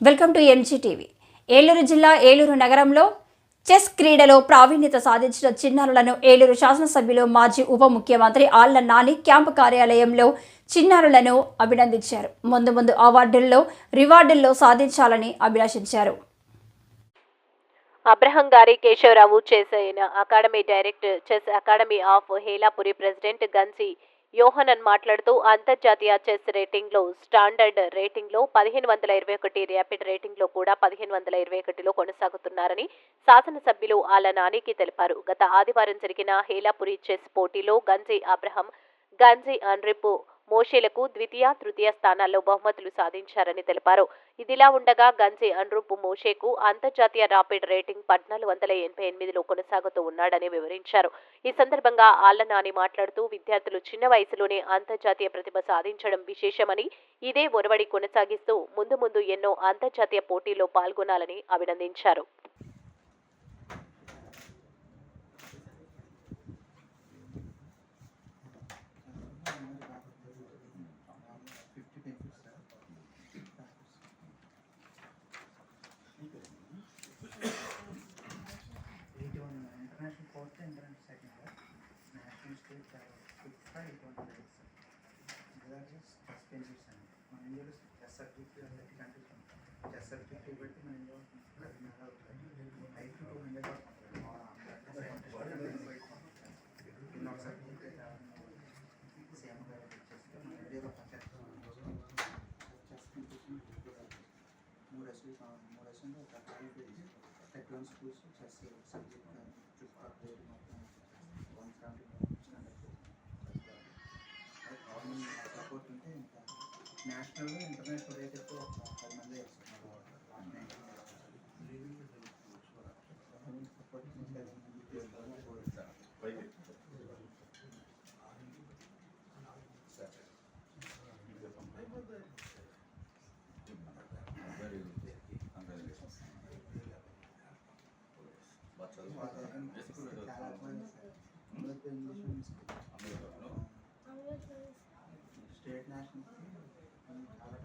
Welcome to ఎంజీటీవీ. Eluru జిల్లా ఏలూరు నగరంలో chess క్రీడలో ప్రావీణ్యత సాధించిన చిన్నారులను ఏలూరు శాసనసభ్యులు మాజీ ఉప ముఖ్యమంత్రి ఆళ్ల నాని క్యాంపు కార్యాలయంలో చిన్నారులను అభినందించారు. ముందు అవార్డుల్లో రివార్డుల్లో సాధించాలని అభిలాషించారు. అబ్రహం గారి Keshava Rao chess academy director, chess academy of Helapuri president గన్సి యోహనన్ మాట్లాడుతూ అంతర్జాతీయ చెస్ రేటింగ్లో స్టాండర్డ్ రేటింగ్లో 1521, ర్యాపిడ్ రేటింగ్లో కూడా 1521లో కొనసాగుతున్నారని శాసనసభ్యులు ఆళ్ల నానికి తెలిపారు. గత ఆదివారం జరిగిన హేలాపురి చెస్ పోటీలో గన్సి అబ్రహం, గన్సి అన్రిపు మోషేలకు ద్వితీయ, తృతీయ స్థానాల్లో బహుమతులు సాధించారని తెలిపారు. ఇదిలా ఉండగా గన్సి అన్రూపు మోషేకు అంతర్జాతీయ ర్యాపిడ్ రేటింగ్ 1488లో కొనసాగుతూ ఉన్నాడని వివరించారు. ఈ సందర్భంగా ఆళ్ల నాని మాట్లాడుతూ విద్యార్థులు చిన్న వయసులోనే అంతర్జాతీయ ప్రతిభ సాధించడం విశేషమని, ఇదే ఒరవడి కొనసాగిస్తూ ముందు ఎన్నో అంతర్జాతీయ పోటీల్లో పాల్గొనాలని అభినందించారు. International fourth, international second, national state fifth, 800. These are just expenses. మన ఇండియాలో చెస్ సబ్జెక్ట్ అన్నిటి కంట్రీస్ ఉంటాయి. చెస్ సబ్జెక్ట్ ఇవ్వబట్టి మన ఇండియాలో 5 to 200 సేమ్గా వచ్చేస్తే మన ఇండియాలో చెస్ మూడు అసలు ఒక టెక్నాలజీ స్కూల్స్ చెస్ సబ్జెక్ట్ చుట్టుపక్కల మొత్తం 170 గవర్నమెంట్ సపోర్ట్ ఉంటే ఇంకా నేషనల్ ఇంటర్నేషనల్ రేట్ ఎక్కువ 10 మంది వేస్తున్నారు. సపోర్ట్ స్టేట్ నేషనల్ చాలా